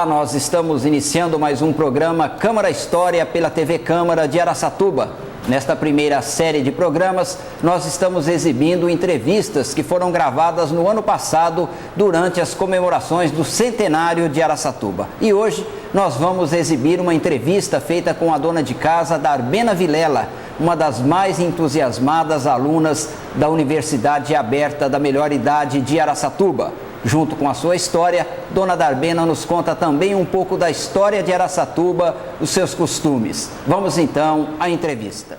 Olá, nós estamos iniciando mais um programa Câmara História pela TV Câmara de Araçatuba. Nesta primeira série de programas, nós estamos exibindo entrevistas que foram gravadas no ano passado durante as comemorações do centenário de Araçatuba. E hoje nós vamos exibir uma entrevista feita com a dona de casa Darbena Vilela, uma das mais entusiasmadas alunas da Universidade Aberta da Melhor Idade de Araçatuba. Junto com a sua história, dona Darbena nos conta também um pouco da história de Araçatuba, os seus costumes. Vamos então à entrevista.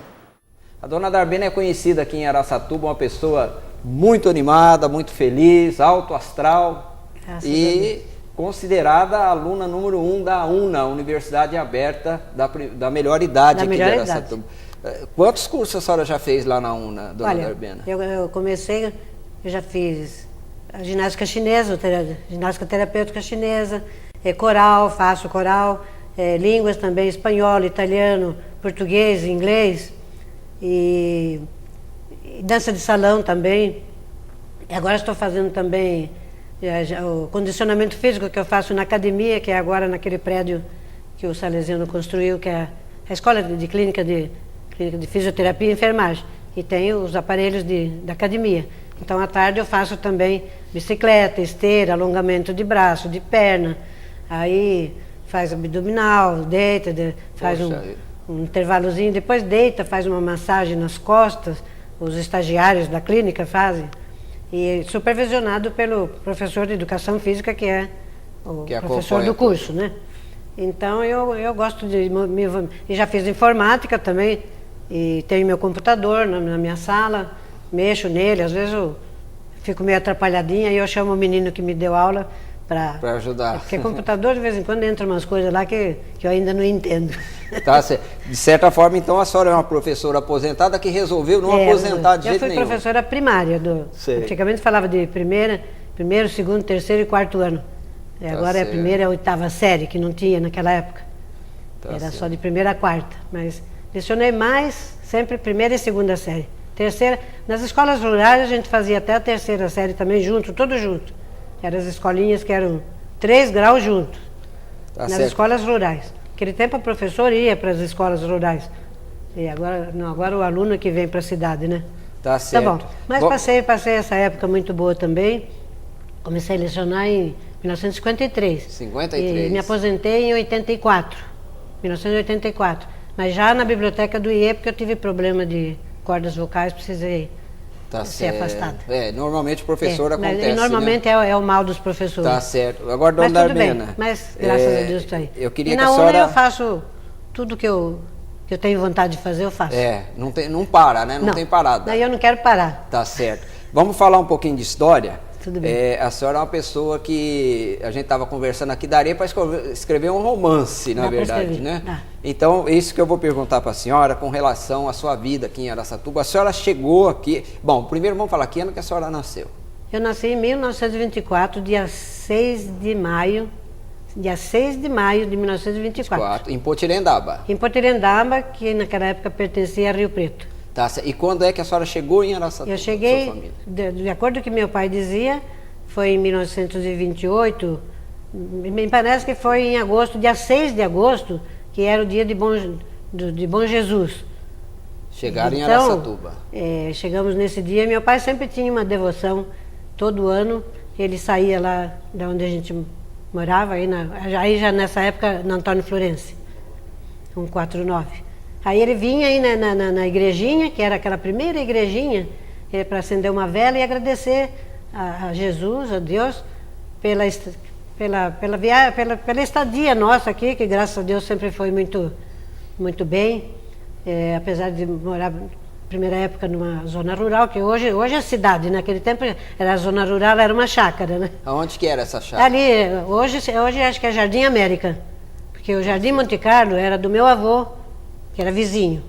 A dona Darbena é conhecida aqui em Araçatuba, uma pessoa muito animada, muito feliz, alto astral e considerada a aluna número 1 da UNA, Universidade Aberta da Melhor Idade aqui de Araçatuba. Quantos cursos a senhora já fez lá na UNA, dona Darbena? Eu comecei, eu já fiz a ginástica chinesa, ginástica terapêutica chinesa, coral, faço coral, línguas também, espanhol, italiano, português, inglês, e dança de salão também. E agora estou fazendo também o condicionamento físico que eu faço na academia, que é agora naquele prédio que o Salesiano construiu, que é a escola de clínica de fisioterapia e enfermagem, e tem os aparelhos da academia. Então, à tarde eu faço também bicicleta, esteira, alongamento de braço, de perna. Aí faz abdominal, deita, faz um intervalozinho, depois deita, faz uma massagem nas costas. Os estagiários da clínica fazem. E supervisionado pelo professor de educação física, que é o professor do curso, né? Então, eu gosto de... E já fiz informática também, e tenho meu computador na minha sala. Mexo nele, às vezes eu fico meio atrapalhadinha e eu chamo o menino que me deu aula para ajudar. Porque computador, de vez em quando, entra umas coisas lá que eu ainda não entendo. Tá, de certa forma, então, a senhora é uma professora aposentada que resolveu não aposentar de jeito nenhum. Eu fui professora primária. Antigamente falava de primeiro, segundo, terceiro e quarto ano. Agora é a primeira e a oitava série, que não tinha naquela época. Era só de primeira a quarta. Mas lecionei mais, sempre primeira e segunda série. Terceira, nas escolas rurais a gente fazia até a terceira série também junto, tudo junto. Eram as escolinhas que eram 3 graus juntos, nas escolas rurais. Naquele tempo a professora ia para as escolas rurais. E agora o aluno que vem para a cidade, né? Tá certo. Tá bom. Mas passei essa época muito boa também. Comecei a lecionar em 1953. 53. E me aposentei em 1984. Mas já na biblioteca do IE, porque eu tive problema de cordas vocais, precisei ser afastada. Normalmente o professor acontece, normalmente, né? É o mal dos professores. Tá certo. Agora, dona Darbena, mas graças a Deus está aí. Eu queria e que na a senhora... UNA eu faço tudo que eu tenho vontade de fazer, eu faço. Não para, né? Não tem parada. Daí eu não quero parar. Tá certo. Vamos falar um pouquinho de história? Tudo bem. A senhora é uma pessoa que a gente estava conversando aqui, daria para escrever um romance, na verdade, né? Então, isso que eu vou perguntar para a senhora com relação à sua vida aqui em Araçatuba. A senhora chegou aqui... Bom, primeiro vamos falar que ano que a senhora nasceu. Eu nasci em 1924, dia 6 de maio de 1924. Em Potirendaba. Em Potirendaba, que naquela época pertencia a Rio Preto. Tá, e quando é que a senhora chegou em Araçatuba? Eu cheguei, de acordo com o que meu pai dizia, foi em 1928, me parece que foi em agosto, dia 6 de agosto, que era o dia de Bom Jesus. Chegaram em Araçatuba. Chegamos nesse dia. Meu pai sempre tinha uma devoção, todo ano, ele saía lá de onde a gente morava, aí já nessa época, na Antônio Florense, 149. Aí ele vinha aí na igrejinha, que era aquela primeira igrejinha, para acender uma vela e agradecer a Jesus, a Deus, pela estadia nossa aqui, que graças a Deus sempre foi muito, muito bem, apesar de morar, na primeira época, numa zona rural, que hoje é cidade, naquele tempo era a zona rural, era uma chácara, né? Aonde que era essa chácara? Ali, hoje acho que é Jardim América, porque o Jardim Monte Carlo era do meu avô, que era vizinho.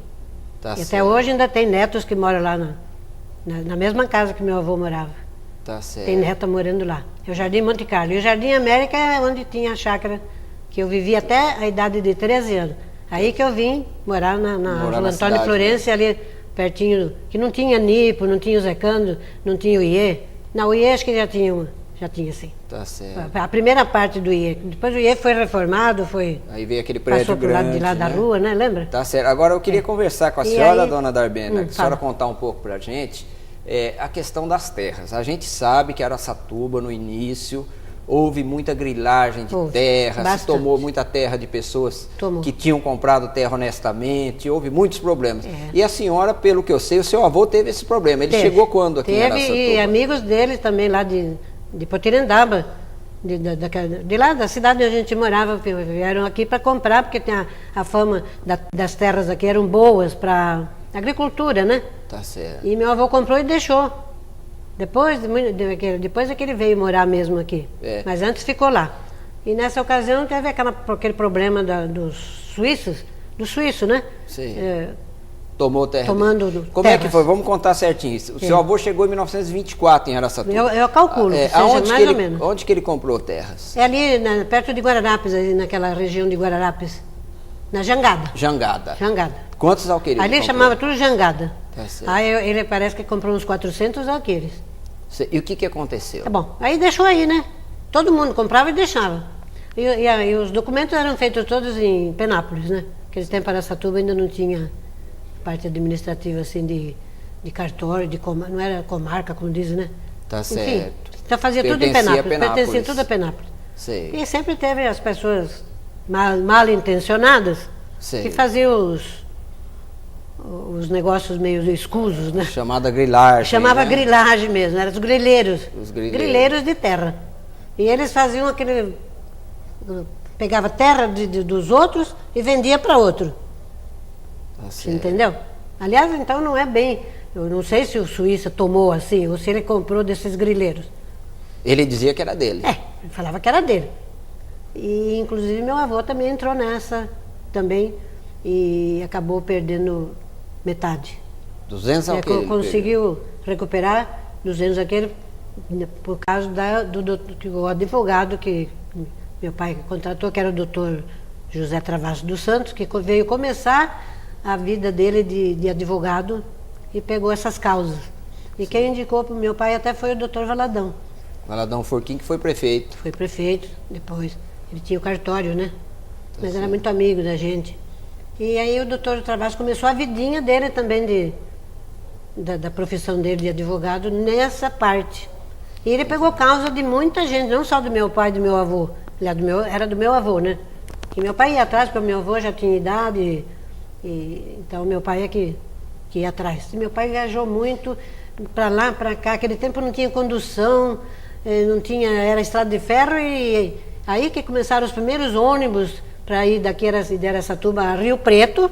E até hoje ainda tem netos que moram lá na mesma casa que meu avô morava. Tá certo. Tem neta morando lá. É o Jardim Monte Carlo. E o Jardim América é onde tinha a chácara que eu vivi até a idade de 13 anos. Aí que eu vim morar na Rua Antônio Florense, ali pertinho, que não tinha Nipo, não tinha o Zé Cândido, não tinha o IE. Na UIE acho que já tinha já tinha sim. Tá certo. A primeira parte do IE. Depois o IE foi reformado, Aí veio aquele prédio passou grande, pro lado de lá da rua, né? Lembra? Tá certo. Agora eu queria conversar com a senhora, aí, dona Darbena, a senhora fala. contar um pouco pra gente a questão das terras. A gente sabe que Araçatuba, no início, houve muita grilagem de terra, bastante. Se tomou muita terra de pessoas Tomou. que tinham comprado terra honestamente, houve muitos problemas. E a senhora, pelo que eu sei, o seu avô teve esse problema. Ele chegou quando aqui em Araçatuba? E amigos dele também lá de Potirendaba, de lá da cidade onde a gente morava, vieram aqui para comprar, porque tem a fama das terras aqui eram boas para agricultura, né? Tá certo. E meu avô comprou e deixou. Depois é que ele veio morar mesmo aqui. Mas antes ficou lá. E nessa ocasião teve aquele problema dos suíços, né? Sim. Tomou terra. Tomando Como terras. É que foi? Vamos contar certinho. O seu avô chegou em 1924 em Araçatuba. Eu calculo, mais ou menos. Onde que ele comprou terras? É ali, perto de Guararapes, ali naquela região de Guararapes. Na Jangada. Jangada. Jangada. Quantos alqueires Ali ele chamava tudo Jangada. Tá certo. Aí ele parece que comprou uns 400 alqueires. E o que aconteceu? Tá bom. Aí deixou aí, né? Todo mundo comprava e deixava. E os documentos eram feitos todos em Penápolis, né? Aquele tempo Araçatuba ainda não tinha parte administrativa assim de cartório, não era comarca, como dizem, né? Tá Enfim, certo. então fazia tudo em Penápolis. Pertencia tudo a Penápolis. Sei. E sempre teve as pessoas mal intencionadas que faziam os negócios meio escusos, né? Chamada grilagem. Chamava né? grilagem mesmo, eram os grileiros. Os grileiros. Grileiros de terra. E eles faziam pegava terra dos outros e vendia para outro. Tá entendeu? Aliás, então não é bem. Eu não sei se o Suíça tomou assim, ou se ele comprou desses grileiros. Ele dizia que era dele. Ele falava que era dele. E inclusive meu avô também entrou nessa também e acabou perdendo metade. 200 alqueires. Conseguiu recuperar 200 alqueires por causa do advogado que meu pai contratou, que era o doutor José Travasso dos Santos, que veio começar a vida dele de advogado e pegou essas causas. E quem indicou para o meu pai até foi o doutor Valadão. Valadão Forquim, que foi prefeito. Foi prefeito depois. Ele tinha o cartório, né? Mas era muito amigo da gente. E aí o doutor Travasso começou a vidinha dele também, da profissão dele de advogado, nessa parte. E ele pegou causa de muita gente, não só do meu pai e do meu avô. Era do meu avô, né? E meu pai ia atrás, porque o meu avô já tinha idade, então meu pai é que ia atrás. E meu pai viajou muito para lá, para cá. Aquele tempo não tinha condução, não tinha, era estrada de ferro, e aí que começaram os primeiros ônibus para ir daqui de Araçatuba a Rio Preto,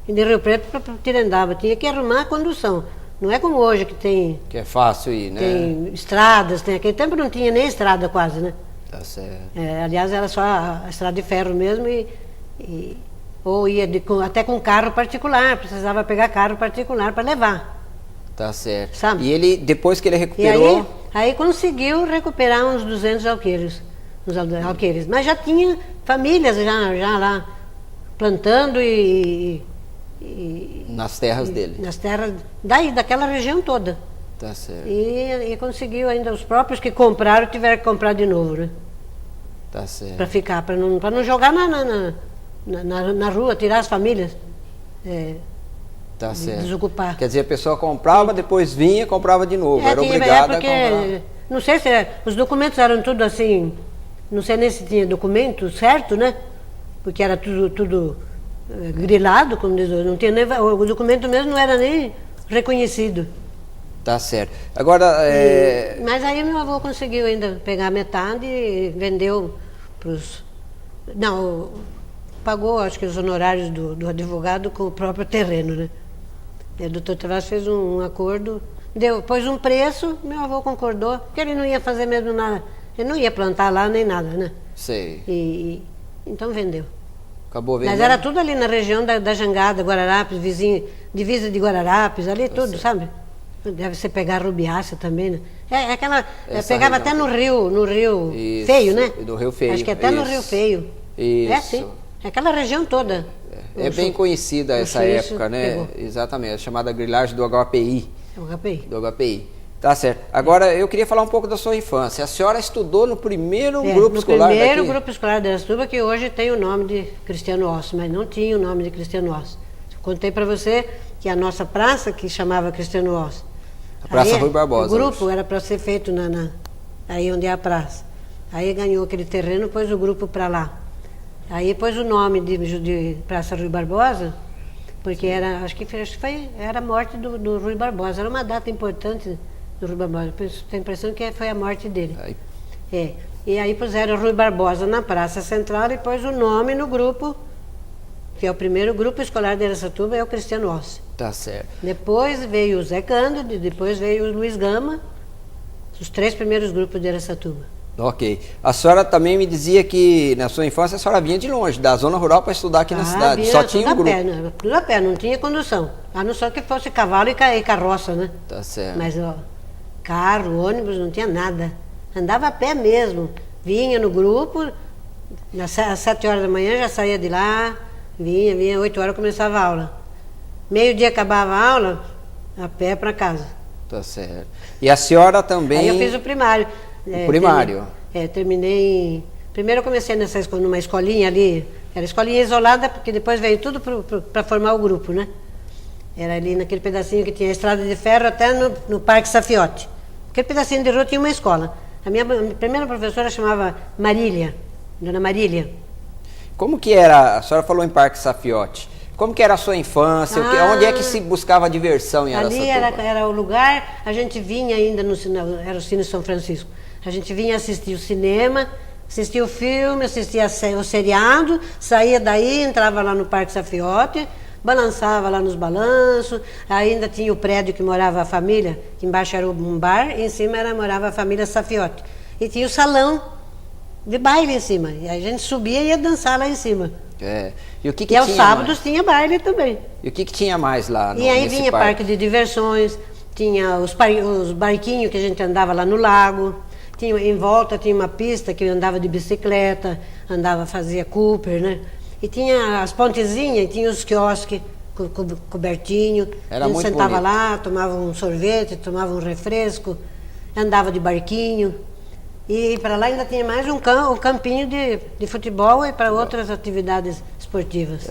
e de Rio Preto para Tirendaba. Tinha que arrumar a condução. Não é como hoje que tem... Que é fácil ir, né? Tem estradas, aquele tempo não tinha nem estrada quase, né? Tá certo. Aliás, era só a estrada de ferro mesmo, ou ia até com carro particular, precisava pegar carro particular para levar. Tá certo. Sabe? E ele, depois que ele recuperou... Aí conseguiu recuperar uns 200 alqueires, mas já tinha famílias já lá plantando nas terras dele. Nas terras daquela região toda. Tá certo. E conseguiu ainda, os próprios que compraram tiveram que comprar de novo, né? Tá certo. Para ficar, para não jogar na rua, tirar as famílias. Tá certo. Desocupar. Quer dizer, a pessoa comprava, depois vinha e comprava de novo. Era obrigada a comprar. Não sei se os documentos eram tudo assim, não sei nem se tinha documento certo, né? Porque era tudo grilado, como diz, não tinha nem, o documento mesmo não era nem reconhecido. Tá certo. Agora... Mas aí meu avô conseguiu ainda pegar metade e vendeu para os... Não, pagou acho que os honorários do advogado com o próprio terreno, né? E o doutor Travasso fez um acordo, pôs um preço, meu avô concordou, porque ele não ia fazer mesmo nada, ele não ia plantar lá nem nada, né? Sei. Então vendeu. Acabou vendendo. Mas era tudo ali na região da Jangada, Guararapes, divisa de Guararapes, ali tudo, sabe? Deve ser pegar Rubiácea também, né? Pegava até no Rio Isso, Feio, né? No Rio Feio. Acho que até no Rio Feio. Isso. Sim. Aquela região toda. É bem conhecida essa época, né? Pegou. Exatamente, a chamada grilagem do HPI. O HPI. Do HPI. Tá certo. Agora, eu queria falar um pouco da sua infância. A senhora estudou no primeiro grupo escolar daqui? No primeiro grupo escolar de Araçatuba, que hoje tem o nome de Cristiano Ossi, mas não tinha o nome de Cristiano Ossi. Contei para você que a nossa praça, que chamava Cristiano Ossi. A Praça Rui Barbosa. O grupo era para ser feito aí onde é a praça. Aí ganhou aquele terreno, pôs o grupo para lá. Aí pôs o nome de Praça Rui Barbosa, porque era, acho que era a morte do Rui Barbosa. Era uma data importante do Rui Barbosa. Tenho a impressão que foi a morte dele. E aí puseram Rui Barbosa na Praça Central e pôs o nome no grupo, que é o primeiro grupo escolar de Araçatuba, é o Cristiano Ossi. Tá certo. Depois veio o Zé Cândido, depois veio o Luiz Gama, os 3 primeiros grupos de Araçatuba. Ok. A senhora também me dizia que na sua infância a senhora vinha de longe, da zona rural para estudar aqui na cidade. Só tinha um grupo. Tudo a pé, não tinha condução. A não ser que fosse cavalo e carroça, né? Tá certo. Mas, ó, carro, ônibus, não tinha nada. Andava a pé mesmo. Vinha no grupo, às 7 horas da manhã já saía de lá, vinha, 8 horas começava a aula. Meio-dia acabava a aula, a pé para casa. Tá certo. E a senhora também... Aí eu fiz o primário. Primário? Terminei... Primeiro eu comecei numa escolinha ali, era escolinha isolada, porque depois veio tudo para formar o grupo, né? Era ali naquele pedacinho que tinha a estrada de ferro até no Parque Safiotti. Aquele pedacinho de rua tinha uma escola. A minha primeira professora chamava Marília, Dona Marília. Como que era, a senhora falou em Parque Safiotti, como que era a sua infância, onde é que se buscava diversão em Araçatuba? Ali era o lugar, a gente vinha ainda era o Cine São Francisco, a gente vinha assistir o cinema, assistia o filme, assistia o seriado, saía daí, entrava lá no Parque Safiotti, balançava lá nos balanços, ainda tinha o prédio que morava a família, que embaixo era um bar, e em cima morava a família Safiotti. E tinha o salão de baile em cima, e a gente subia e ia dançar lá em cima. E o que aos sábados tinha baile também. E o que tinha mais lá E aí vinha parque de diversões, tinha os barquinhos que a gente andava lá no lago, em volta tinha uma pista que eu andava de bicicleta, fazia Cooper, né? E tinha as pontezinhas, tinha os quiosques cobertinho. Era a gente muito sentava bonito. lá, tomava um sorvete, tomava um refresco, andava de barquinho. E para lá ainda tinha mais um campinho de futebol e para outras atividades esportivas.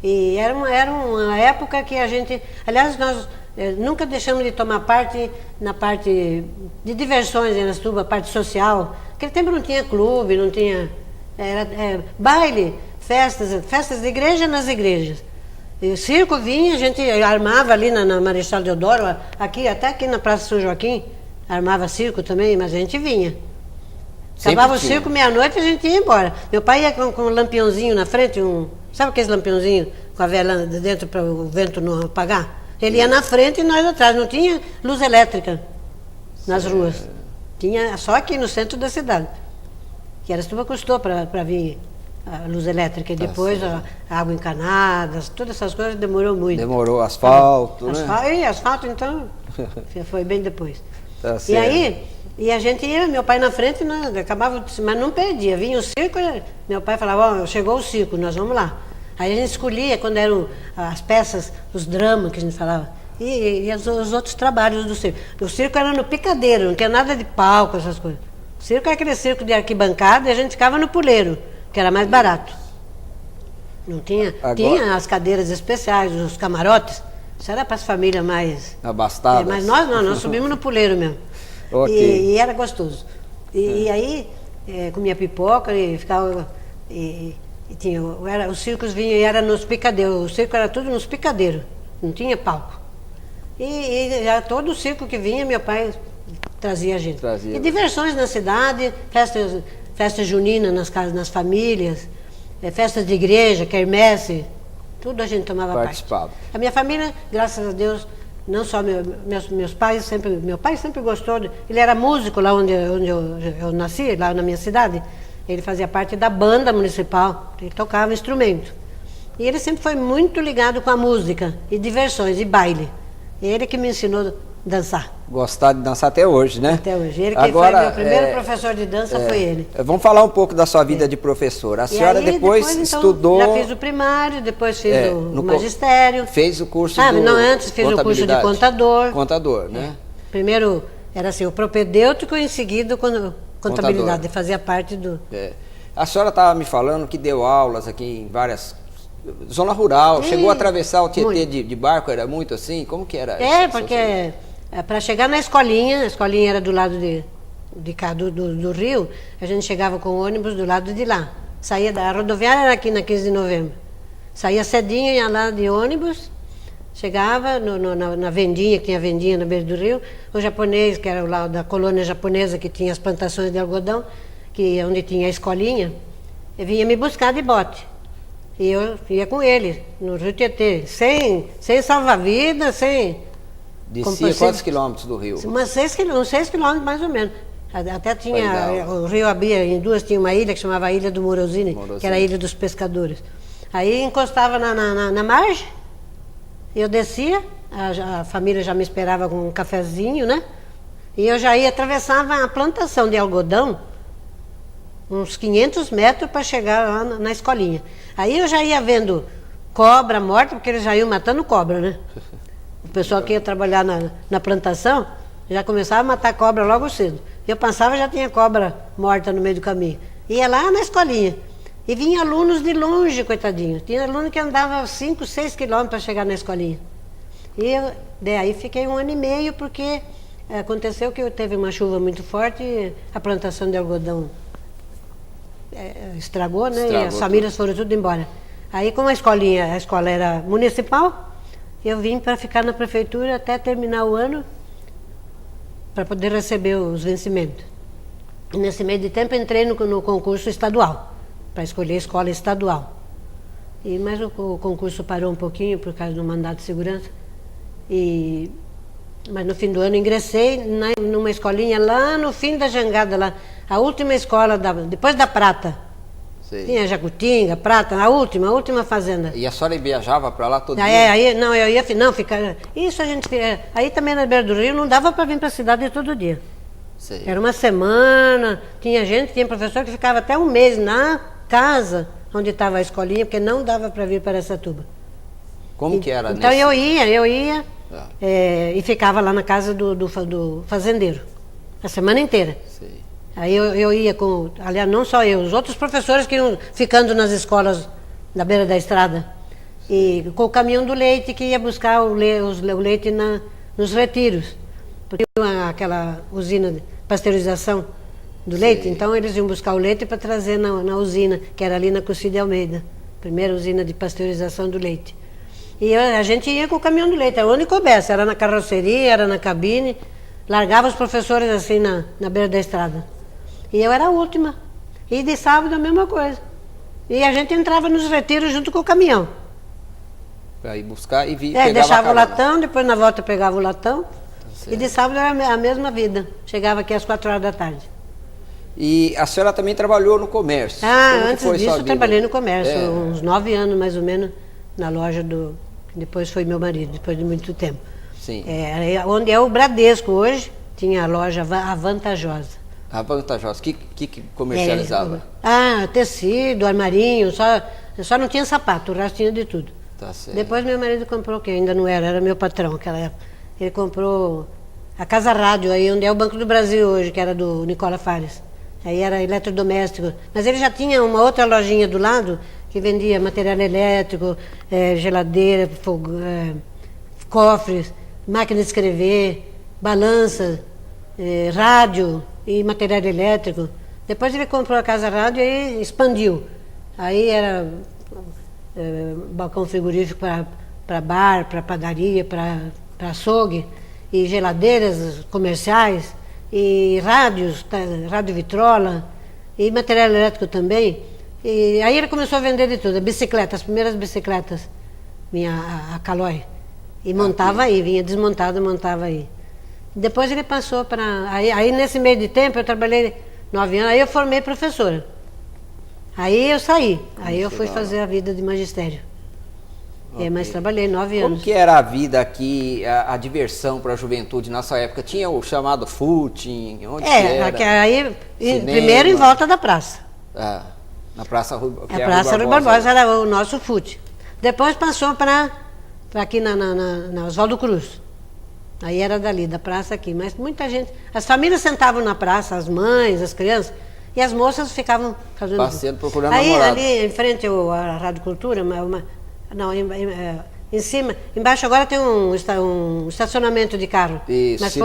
E era uma época que a gente... Aliás, nós nunca deixamos de tomar parte na parte de diversões em Araçatuba, parte social. Naquele tempo não tinha clube, não tinha... baile, festas de igreja nas igrejas. E o circo vinha, a gente armava ali na Marechal Deodoro, até aqui na Praça São Joaquim, armava circo também, mas a gente vinha. Acabava o circo, meia-noite, a gente ia embora. Meu pai ia com um lampiãozinho na frente, sabe aqueles lampiãozinhos com a vela dentro para o vento não apagar? Ele ia na frente e nós atrás. Não tinha luz elétrica nas ruas. Tinha só aqui no centro da cidade. Que Araçatuba custou para vir a luz elétrica. E depois a água encanada, todas essas coisas demorou muito. Demorou, asfalto, né? Asfalto, então, foi bem depois. Tá certo. E aí... E a gente ia, meu pai na frente, né, acabava, mas não perdia. Vinha o circo, meu pai falava, chegou o circo, nós vamos lá. Aí a gente escolhia quando eram as peças, os dramas que a gente falava, e os outros trabalhos do circo. O circo era no picadeiro, não tinha nada de palco, essas coisas. O circo era aquele circo de arquibancada e a gente ficava no puleiro, que era mais barato. Não tinha, tinha as cadeiras especiais, os camarotes, isso era para as famílias mais... abastadas. Mas nós subimos no puleiro mesmo. Okay. E era gostoso. E aí, comia pipoca e ficava... os circos vinham e era nos picadeiros. O circo era tudo nos picadeiros, não tinha palco. E todo o circo que vinha, meu pai trazia a gente. E diversões na cidade, festas juninas nas famílias, festas de igreja, quermesse, tudo a gente tomava parte. A minha família, graças a Deus... Não só meus pais meu pai sempre gostou, ele era músico lá onde eu nasci, lá na minha cidade. Ele fazia parte da banda municipal, ele tocava instrumento. E ele sempre foi muito ligado com a música, e diversões, e baile. Ele que me ensinou a dançar. Gostar de dançar até hoje, né? Até hoje. Ele que foi meu primeiro professor de dança, foi ele. Vamos falar um pouco da sua vida de professora. A senhora depois estudou... Já fiz o primário, depois fiz o magistério. Fez o curso não, antes fiz o curso de contador. Contador, né? Primeiro era assim, o propedêutico e em seguida contabilidade, Contador. fazia parte do... A senhora estava me falando que deu aulas aqui em várias... Zona rural, chegou a atravessar o Tietê de barco, era muito assim? Como que era? Porque para chegar na escolinha, a escolinha era do lado de cá do rio, a gente chegava com o ônibus do lado de lá. Saía da rodoviária, era aqui na 15 de novembro. Saía cedinho, ia lá de ônibus, chegava na vendinha, que tinha vendinha na beira do rio, o japonês, que era lá da colônia japonesa, que tinha as plantações de algodão, onde tinha a escolinha, ele vinha me buscar de bote. E eu ia com ele, no Rio Tietê, sem salva-vidas, sem... Descia quantos quilômetros do rio? Uns 6 quilômetros mais ou menos. Até tinha, o rio abria em duas, tinha uma ilha que chamava a Ilha do Morosini, que era a Ilha dos Pescadores. Aí encostava na margem, eu descia, a família já me esperava com um cafezinho, né? E eu já ia, atravessava a plantação de algodão, uns 500 metros para chegar lá na escolinha. Aí eu já ia vendo cobra morta, porque eles já iam matando cobra, né? O pessoal que ia trabalhar na plantação já começava a matar cobra logo cedo. Eu passava e já tinha cobra morta no meio do caminho. Ia lá na escolinha. E vinha alunos de longe, coitadinho. Tinha aluno que andava 5, 6 quilômetros para chegar na escolinha. E daí fiquei 1 ano e meio, porque aconteceu que teve uma chuva muito forte e a plantação de algodão estragou, né? E as famílias foram tudo embora. Aí, como a escola era municipal, eu vim para ficar na prefeitura até terminar o ano, para poder receber os vencimentos. E nesse meio de tempo entrei no concurso estadual, para escolher a escola estadual. Mas o concurso parou um pouquinho por causa do mandato de segurança. Mas no fim do ano ingressei numa escolinha lá no fim da jangada, lá, a última escola, depois da Prata. Sei. Tinha Jacutinga, Prata, a última fazenda. E a senhora viajava para lá todo dia? Eu ia ficar. Isso a gente. Aí também na beira do rio não dava para vir para a cidade todo dia. Sei. Era uma semana, tinha professor que ficava até 1 mês na casa onde estava a escolinha, porque não dava para vir para Araçatuba. Como que era? Então eu ia e ficava lá na casa do fazendeiro, a semana inteira. Sei. Aí eu ia aliás, não só eu, os outros professores que iam ficando nas escolas na beira da estrada. E com o caminhão do leite que ia buscar o leite nos retiros. Porque aquela usina de pasteurização do leite, então eles iam buscar o leite para trazer na usina, que era ali na Cussi de Almeida, primeira usina de pasteurização do leite. E a gente ia com o caminhão do leite, onde coubesse, era na carroceria, era na cabine, largava os professores assim na beira da estrada. E eu era a última. E de sábado a mesma coisa. E a gente entrava nos retiros junto com o caminhão. Para ir buscar e vir. Deixava o latão, depois na volta pegava o latão. E de sábado era a mesma vida. Chegava aqui às 4 horas da tarde. E a senhora também trabalhou no comércio. Antes disso eu trabalhei no comércio, uns 9 anos mais ou menos, na loja depois foi meu marido, depois de muito tempo. Sim. Onde é o Bradesco hoje, tinha a loja Avantajosa. A Vantajosa, que comercializava? Tecido, armarinho, só não tinha sapato, o resto tinha de tudo. Tá certo. Depois meu marido comprou, que ainda não era meu patrão naquela época. Ele comprou a Casa Rádio, aí onde é o Banco do Brasil hoje, que era do Nicola Fares. Aí era eletrodoméstico. Mas ele já tinha uma outra lojinha do lado, que vendia material elétrico, geladeira, cofres, máquina de escrever, balança, rádio e material elétrico. Depois ele comprou a Casa Rádio e expandiu. Aí era balcão frigorífico para bar, para padaria, para açougue, e geladeiras comerciais, e rádios, rádio vitrola, e material elétrico também. E aí ele começou a vender de tudo, as primeiras bicicletas, a Caloi. E montava aí, vinha desmontada, montava aí. Depois ele passou para... Aí nesse meio de tempo eu trabalhei 9 anos, aí eu formei professora. Aí eu saí, aí eu fui fazer a vida de magistério. Okay. Mas trabalhei 9 anos. Como que era a vida aqui, a diversão para a juventude nessa época? Tinha o chamado footing? Onde que era? Aí, primeiro em volta da praça. Na Praça Rui Barbosa. A Praça Rui Barbosa era o nosso footing. Depois passou para aqui na Oswaldo Cruz. Aí era dali, da praça aqui. Mas muita gente... As famílias sentavam na praça, as mães, as crianças, e as moças ficavam fazendo... Passeando, procurando aí, namorado. Ali, em frente à Rádio Cultura, em cima, embaixo agora tem um estacionamento de carro. Isso, mas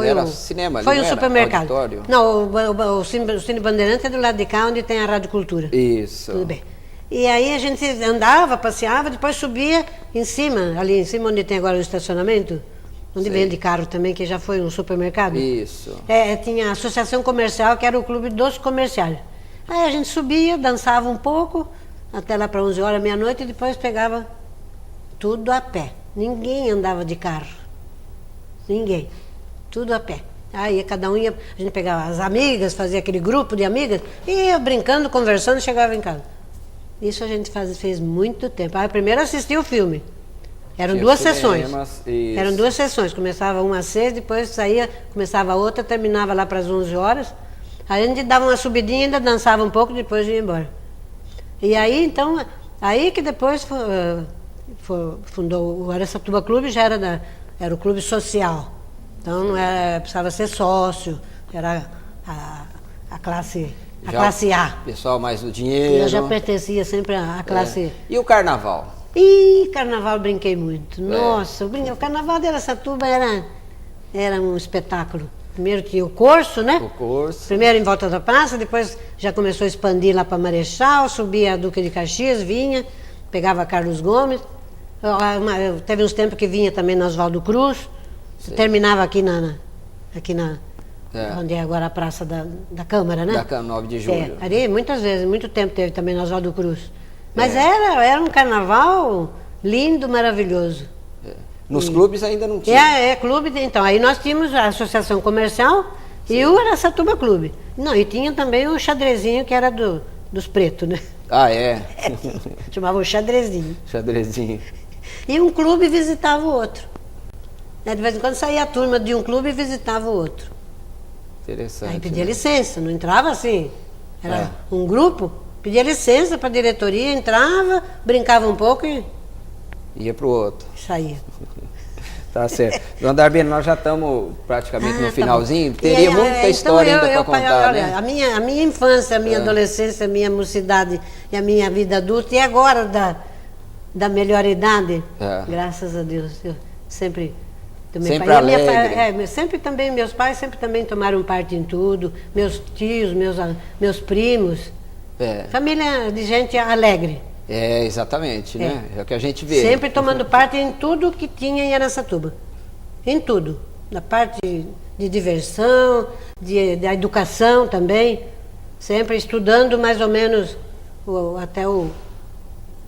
era cinema ali, foi um supermercado. Auditório. Não, o Cine Bandeirante é do lado de cá, onde tem a Rádio Cultura. Isso. Tudo bem. E aí a gente andava, passeava, depois subia em cima, ali em cima onde tem agora o estacionamento, onde vende carro também, que já foi um supermercado. Isso. Tinha a associação comercial, que era o clube dos comerciais. Aí a gente subia, dançava um pouco, até lá para 11 horas, meia-noite, e depois pegava tudo a pé. Ninguém andava de carro. Ninguém. Tudo a pé. Aí cada um ia, a gente pegava as amigas, fazia aquele grupo de amigas, e ia brincando, conversando, chegava em casa. Isso a gente fez muito tempo. Aí primeiro assistia o filme. Eram duas sessões. Isso. Eram 2 sessões. Começava uma às 6, depois saía, começava a outra, terminava lá para as 11 horas. Aí a gente dava uma subidinha, ainda dançava um pouco, depois ia embora. E aí, então, aí que depois fundou o Araçatuba Clube, já era o clube social. Então não precisava ser sócio, era a classe A. Pessoal mais do dinheiro. Eu já pertencia sempre à classe... E o carnaval? Carnaval brinquei muito. Nossa, o carnaval de Araçatuba era um espetáculo. Primeiro tinha o curso, né? O curso. Primeiro em volta da praça, depois já começou a expandir lá para Marechal, subia a Duque de Caxias, vinha, pegava Carlos Gomes. Teve uns tempos que vinha também na Oswaldo Cruz. Terminava aqui onde é agora a Praça da Câmara, né? Da 9 de julho. Ali muitas vezes, muito tempo teve também na Oswaldo Cruz. Mas era um carnaval lindo, maravilhoso. Nos clubes ainda não tinha. Clube, então. Aí nós tínhamos a Associação Comercial e o Araçatuba Clube. Não, e tinha também o xadrezinho, que era dos pretos, né? Ah, é? Chamava o xadrezinho. Xadrezinho. E um clube visitava o outro. De vez em quando saía a turma de um clube e visitava o outro. Interessante. Aí pedia licença, não entrava assim. Era um grupo, pedia licença para a diretoria, entrava, brincava um pouco e... ia para o outro. Saía. Tá certo. Dona Darbena, nós já estamos praticamente no finalzinho. Bom. Teria muita história ainda para contar, olha, né? A minha infância, a minha adolescência, a minha mocidade e a minha vida adulta, e agora da melhor idade, graças a Deus, eu sempre... Sempre alegre. Sempre também, meus pais sempre também tomaram parte em tudo, meus tios, meus primos. Família de gente alegre. Exatamente, né? É o que a gente vê. Sempre tomando parte em tudo que tinha em Araçatuba. Em tudo. Na parte de diversão, da educação também. Sempre estudando mais ou menos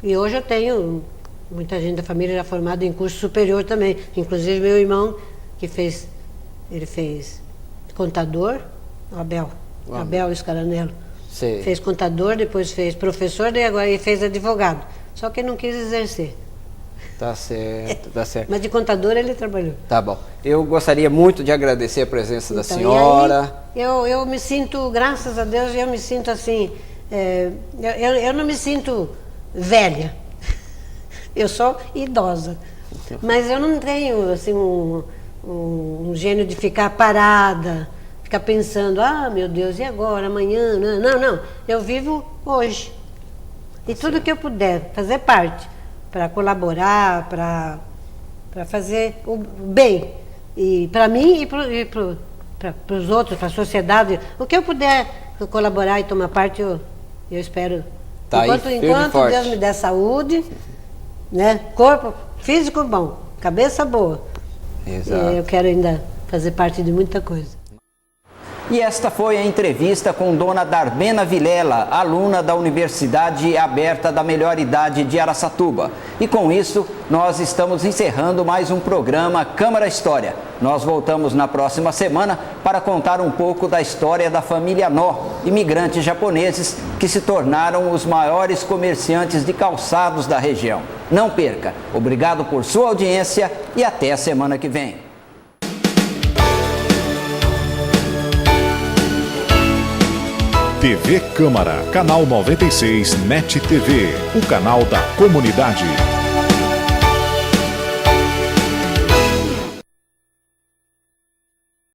E hoje eu tenho muita gente da família já formada em curso superior também. Inclusive meu irmão, ele fez contador, Abel Scaranello. Sei. Fez contador, depois fez professor, e agora ele fez advogado. Só que ele não quis exercer. Tá certo, tá certo. Mas de contador ele trabalhou. Tá bom. Eu gostaria muito de agradecer a presença da senhora. E aí, eu me sinto, graças a Deus, eu me sinto assim, eu não me sinto velha. Eu sou idosa. Mas eu não tenho assim, um gênio de ficar parada, ficar pensando, meu Deus, e agora, amanhã? Não. Eu vivo hoje. E tudo que eu puder fazer parte, para colaborar, para fazer o bem, e para mim e para os outros, para a sociedade, o que eu puder colaborar e tomar parte, eu espero. Tá enquanto Deus me der saúde, né? Corpo físico bom, cabeça boa. Exato. Eu quero ainda fazer parte de muita coisa. E esta foi a entrevista com Dona Darbena Vilela, aluna da Universidade Aberta da Melhor Idade de Araçatuba. E com isso, nós estamos encerrando mais um programa Câmara História. Nós voltamos na próxima semana para contar um pouco da história da família Nó, imigrantes japoneses que se tornaram os maiores comerciantes de calçados da região. Não perca! Obrigado por sua audiência e até a semana que vem. TV Câmara, canal 96 NET TV, o canal da comunidade.